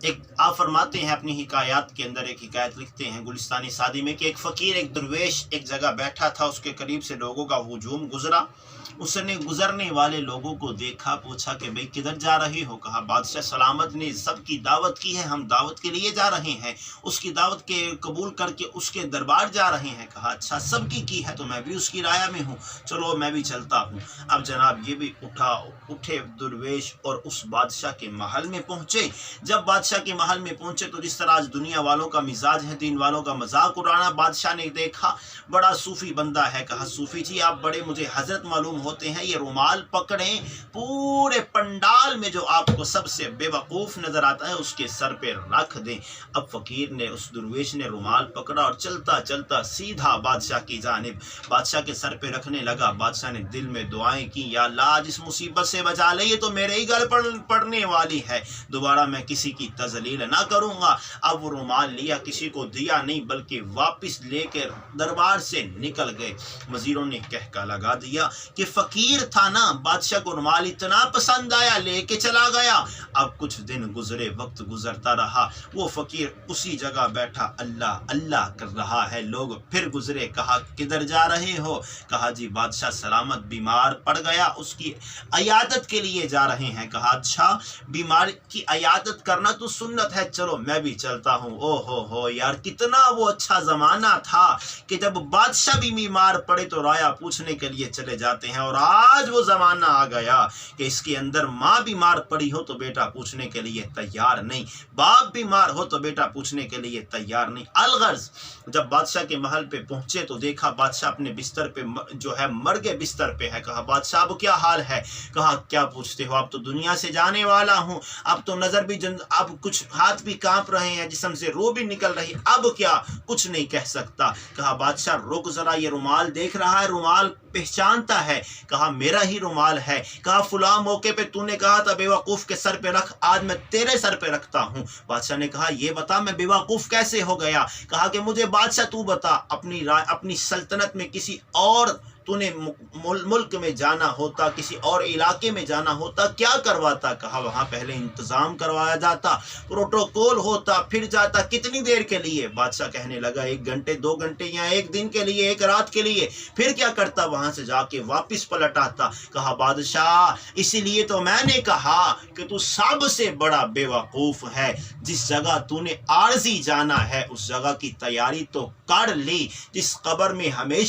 एक आप फरमाते हैं अपनी हिकायात के अंदर, एक हिकायत लिखते हैं गुलिस्तानी सादी में कि एक फ़कीर, एक दरवेश एक जगह बैठा था, उसके करीब से लोगों का हुजूम गुजरा। उसने गुजरने वाले लोगों को देखा, पूछा कि भाई किधर जा रहे हो? कहा बादशाह सलामत ने सबकी दावत की है, हम दावत के लिए जा रहे हैं, उसकी दावत के कबूल करके उसके दरबार जा रहे हैं। कहा अच्छा सबकी की है तो मैं भी उसकी राय में हूँ, चलो मैं भी चलता हूँ। अब जनाब ये भी उठे दुर्वेश और उस बादशाह के महल में पहुँचे। जब बादशाह के महल में पहुँचे तो जिस तरह आज दुनिया वालों का मिजाज है, दीन वालों का मजाक उड़ाना, बादशाह ने देखा बड़ा सूफी बंदा है। कहा सूफी जी आप बड़े मुझे हजरत मालूम होते हैं, ये रुमाल पकड़ें, पूरे पंडाल में जो आपको सबसे बेवकूफ़ नजर आता है उसके सर पे रख दें। अब फकीर ने, उस दुर्वेश ने रुमाल पकड़ा और चलता चलता सीधा बादशाह की जानिब बादशाह के सर पे रखने लगा। बादशाह ने दिल में दुआएं की, या अल्लाह जिस मुसीबत से बचा ले, ये तो मेरे ही गल पड़ने वाली है, दोबारा मैं किसी की तजलील ना करूंगा। अब वो रुमाल लिया, किसी को दिया नहीं बल्कि वापस लेकर दरबार से निकल गए। वजीरों ने कहका लगा दिया कि फकीर था ना, बादशाह को रुमाल इतना पसंद आया लेके चला गया। अब कुछ दिन गुजरे, वक्त गुजरता रहा, वो फकीर उसी जगह बैठा अल्लाह अल्लाह कर रहा है। लोग फिर गुजरे, कहा किधर जा रहे हो? कहा जी बादशाह सलामत बीमार पड़ गया, उसकी अयादत के लिए जा रहे हैं। कहा अच्छा बीमार की अयादत करना तो सुन्नत है, चलो मैं भी चलता हूँ। ओ हो यार, कितना वो अच्छा जमाना था कि जब बादशाह भी बीमार पड़े तो राया पूछने के लिए चले जाते हैं, और आज वो जमाना आ गया कि इसके अंदर माँ बीमार पड़ी हो तो बेटा पूछने के लिए तैयार नहीं, बाप बीमार हो तो बेटा पूछने के लिए तैयार नहीं। अलगर्ज जब बादशाह के महल पे पहुंचे तो देखा बादशाह अपने बिस्तर पे जो है मर्गे बिस्तर पे है। कहा बादशाह अब क्या हाल है? कहा क्या पूछते हो, अब तो दुनिया से जाने वाला हूँ, अब तो नजर भी अब कुछ हाथ भी कांप रहे हैं, जिस्म से रूह भी निकल रही, अब क्या, कुछ नहीं कह सकता। कहा बादशाह रुक जरा, ये रुमाल देख रहा है, रुमाल पहचानता है? कहा मेरा ही रुमाल है। कहा फुला मौके पे तूने कहा था बेवकूफ के सर पे रख, आज मैं तेरे सर पे रखता हूँ। बादशाह ने कहा ये बता मैं बेवकूफ कैसे हो गया? कहा कि मुझे बादशाह तू बता, अपनी राय, अपनी सल्तनत में किसी और तूने मुल्क में जाना होता, किसी और इलाके में जाना होता, क्या करवाता? कहा वहां पहले इंतजाम करवाया जाता, प्रोटोकॉल होता, फिर जाता, कितनी देर के लिए? बादशाह कहने लगा 1 घंटे 2 घंटे या 1 दिन के लिए, 1 रात के लिए। फिर क्या करता? वहां से जाके वापस पलट आता। कहा बादशाह इसीलिए तो मैंने कहा कि तू सबसे बड़ा बेवकूफ है, जिस जगह तूने आरजी जाना है उस जगह की तैयारी तो कर ली, जिस कब्र में हमेशा